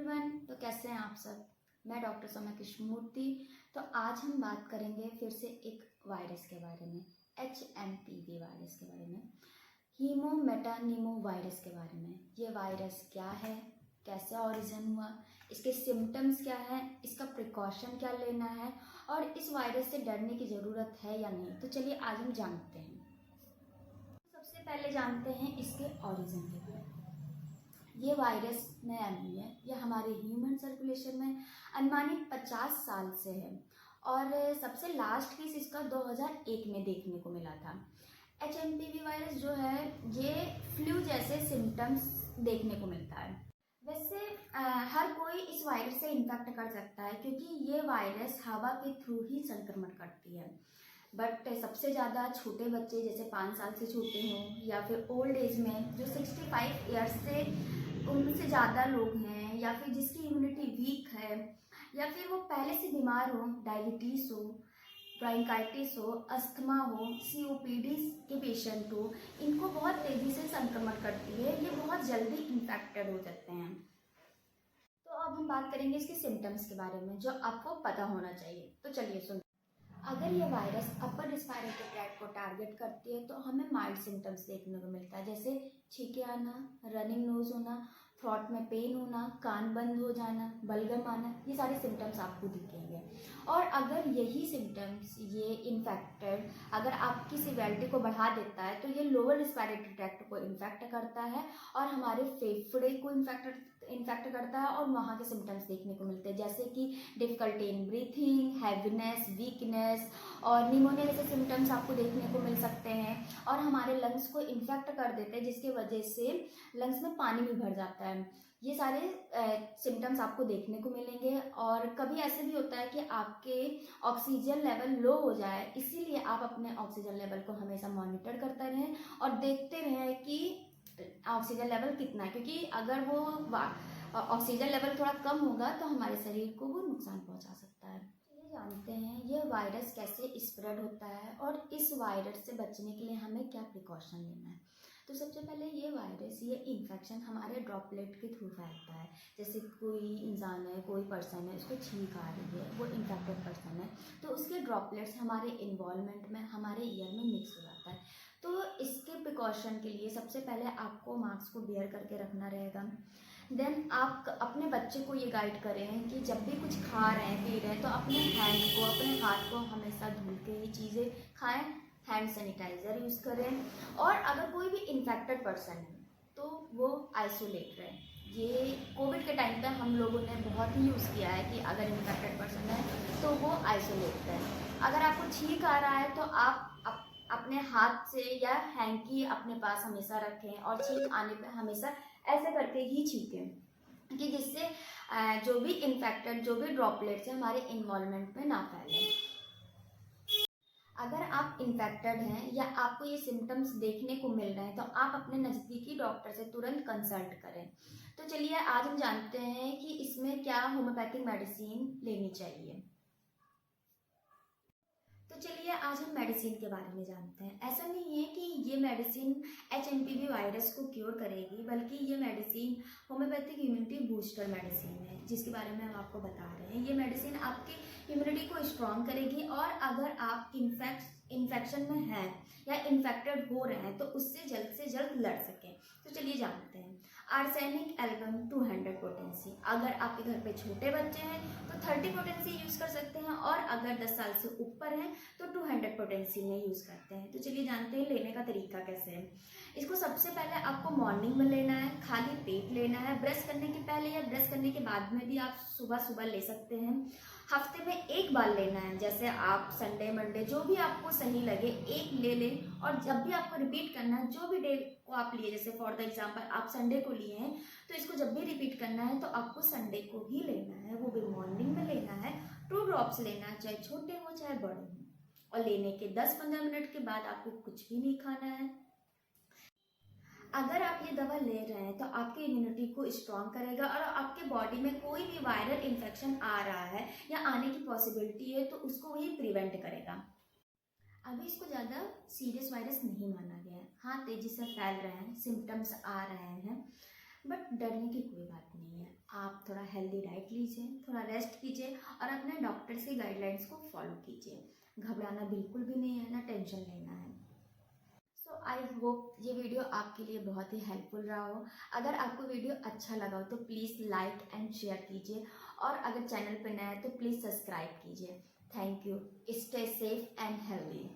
Everyone, तो कैसे हैं आप सब। मैं डॉक्टर सौम्या कृष्णमूर्ति। तो आज हम बात करेंगे फिर से एक वायरस के बारे में, HMPV वायरस के बारे में, हीमो मेटानीमो वायरस के बारे में। ये वायरस क्या है, कैसे ओरिजिन हुआ, इसके सिम्टम्स क्या है, इसका प्रिकॉशन क्या लेना है और इस वायरस से डरने की ज़रूरत है या नहीं। तो चलिए आज हम जानते हैं। सबसे पहले जानते हैं इसके ओरिजिन के बारे में। ये वायरस नया नहीं है, यह हमारे ह्यूमन सर्कुलेशन में अनुमानित 50 साल से है और सबसे लास्ट केस इसका 2001 में देखने को मिला था। HMPV वायरस जो है ये फ्लू जैसे सिम्टम्स देखने को मिलता है। वैसे हर कोई इस वायरस से इन्फेक्ट कर सकता है क्योंकि ये वायरस हवा के थ्रू ही संक्रमण करती है। बट सबसे ज़्यादा छोटे बच्चे जैसे 5 साल से छोटे हों या फिर ओल्ड एज में जो 65 ईयर्स से उनसे ज़्यादा लोग हैं या फिर जिसकी इम्यूनिटी वीक है या फिर वो पहले से बीमार हो, डायबिटीज़ हो, ब्रोंकाइटिस हो, अस्थमा हो, COPD के पेशेंट हो, इनको बहुत तेज़ी से संक्रमण करती है। ये बहुत जल्दी इन्फेक्टेड हो जाते हैं। तो अब हम बात करेंगे इसके सिम्टम्स के बारे में जो आपको पता होना चाहिए। तो चलिए सुन। अगर ये वायरस अपर रेस्पिरेटरी ट्रैक्ट को टारगेट करती है तो हमें माइल्ड सिम्टम्स देखने को मिलता है, जैसे छींके आना, रनिंग नोज होना, थ्रोट में पेन होना, कान बंद हो जाना, बलगम आना, ये सारे सिम्टम्स आपको दिखेंगे। और अगर यही सिम्टम्स ये इन्फेक्टेड अगर आपकी सिवियरिटी को बढ़ा देता है तो ये लोअर रेस्पिरेटरी ट्रैक्ट को इन्फेक्ट करता है और हमारे फेफड़े को इन्फेक्ट करता है और वहाँ के सिम्टम्स देखने को मिलते हैं, जैसे कि difficulty in breathing, heaviness, weakness और निमोनिया जैसे सिम्टम्स आपको देखने को मिल सकते हैं। और हमारे लंग्स को इन्फेक्ट कर देते हैं जिसकी वजह से लंग्स में पानी भी भर जाता है। ये सारे सिम्टम्स आपको देखने को मिलेंगे। और कभी ऐसे भी होता है कि आपके ऑक्सीजन लेवल लो हो जाए, इसीलिए आप अपने ऑक्सीजन लेवल को हमेशा मॉनिटर करते रहें और देखते रहें कि ऑक्सीजन लेवल कितना है, क्योंकि अगर वो ऑक्सीजन लेवल थोड़ा कम होगा तो हमारे शरीर को वो नुकसान पहुंचा सकता है। ये जानते हैं ये वायरस कैसे स्प्रेड होता है और इस वायरस से बचने के लिए हमें क्या प्रिकॉशन लेना है। तो सबसे पहले ये वायरस, ये इन्फेक्शन हमारे ड्रॉपलेट के थ्रू फैलता है। जैसे कोई इंसान है, कोई पर्सन है, उसको छींक आ रही है, वो इन्फेक्टेड पर्सन है, तो उसके ड्रॉपलेट्स हमारे इन्वॉल्वमेंट में हमारे ईयर में मिक्स हो जाता है। तो इसके प्रिकॉशन के लिए सबसे पहले आपको मास्क को बियर करके रखना रहेगा। देन आप अपने बच्चे को ये गाइड करें कि जब भी कुछ खा रहे हैं, पी रहे हैं, तो अपने हैंड को, अपने हाथ को हमेशा धुल के ही चीज़ें खाएं, हैंड सैनिटाइज़र यूज़ करें। और अगर कोई भी इन्फेक्टेड पर्सन है तो वो आइसोलेट रहे। ये कोविड के टाइम पे हम लोगों ने बहुत ही यूज़ किया है कि अगर इन्फेक्टेड पर्सन है तो वो आइसोलेट रहे। अगर आपको छींक आ रहा है तो आप अपने हाथ से या हैंकी अपने पास हमेशा रखें और छींक आने पे हमेशा ऐसे करके ही छींकें कि जिससे जो भी इन्फेक्टेड, जो भी ड्रॉपलेट्स हैं हमारे इन्वॉल्वमेंट में ना फैले। अगर आप इन्फेक्टेड हैं या आपको ये सिम्टम्स देखने को मिल रहे हैं तो आप अपने नज़दीकी डॉक्टर से तुरंत कंसल्ट करें। तो चलिए आज हम जानते हैं कि इसमें क्या होम्योपैथिक मेडिसिन लेनी चाहिए। तो चलिए आज हम मेडिसिन के बारे में जानते हैं। ऐसा नहीं है कि ये मेडिसिन HMPV वायरस को क्योर करेगी, बल्कि ये medicine homeopathic immunity booster medicine है जिसके बारे में हम आपको बता रहे हैं। ये मेडिसिन आपकी इम्यूनिटी को स्ट्रॉन्ग करेगी और अगर आप इन्फेक्शन में हैं या इन्फेक्टेड हो रहे हैं तो उससे जल्द से जल्द लड़ सकें। तो चलिए जानते हैं। आर्सेनिक एल्बम 200 पोटेंसी, अगर आपके घर पे छोटे बच्चे हैं तो 30 पोटेंसी यूज़ कर सकते हैं और अगर 10 साल से ऊपर हैं तो 200 पोटेंसी में यूज़ करते हैं। तो चलिए जानते हैं लेने का तरीका कैसे है। इसको सबसे पहले आपको मॉर्निंग में लेना है, खाली पेट लेना है। ब्रश करने के पहले या ब्रश करने के बाद में भी आप सुबह सुबह ले सकते हैं। हफ्ते में एक बार लेना है, जैसे आप संडे मंडे जो भी आपको सही लगे एक ले लें। और जब भी आपको रिपीट करना है, जो भी डे को आप लिए, जैसे फॉर द एग्जांपल आप संडे को लिए हैं तो इसको जब भी रिपीट करना है तो आपको संडे को ही लेना है, वो भी मॉर्निंग में लेना है। 2 ड्रॉप्स लेना है, चाहे छोटे हो चाहे बड़े हो। और लेने के 10-15 मिनट के बाद आपको कुछ भी नहीं खाना है। अगर आप ये दवा ले रहे हैं तो आपकी इम्यूनिटी को स्ट्रॉन्ग करेगा और आपके बॉडी में कोई भी वायरल इन्फेक्शन आ रहा है या आने की पॉसिबिलिटी है तो उसको वही प्रिवेंट करेगा। अभी इसको ज़्यादा सीरियस वायरस नहीं माना गया है। हाँ, तेज़ी से फैल रहे हैं, सिम्टम्स आ रहे हैं, बट डरने की कोई बात नहीं है। आप आप थोड़ा हेल्दी डाइट लीजिए, थोड़ा रेस्ट कीजिए और अपने डॉक्टर की गाइडलाइंस को फॉलो कीजिए। घबराना बिल्कुल भी नहीं है, ना टेंशन लेना है। सो आई होप ये वीडियो आपके लिए बहुत ही हेल्पफुल रहा हो। अगर आपको वीडियो अच्छा लगा हो तो प्लीज़ लाइक एंड शेयर कीजिए और अगर चैनल पर नया है तो प्लीज़ सब्सक्राइब कीजिए। Thank you. Stay safe and healthy.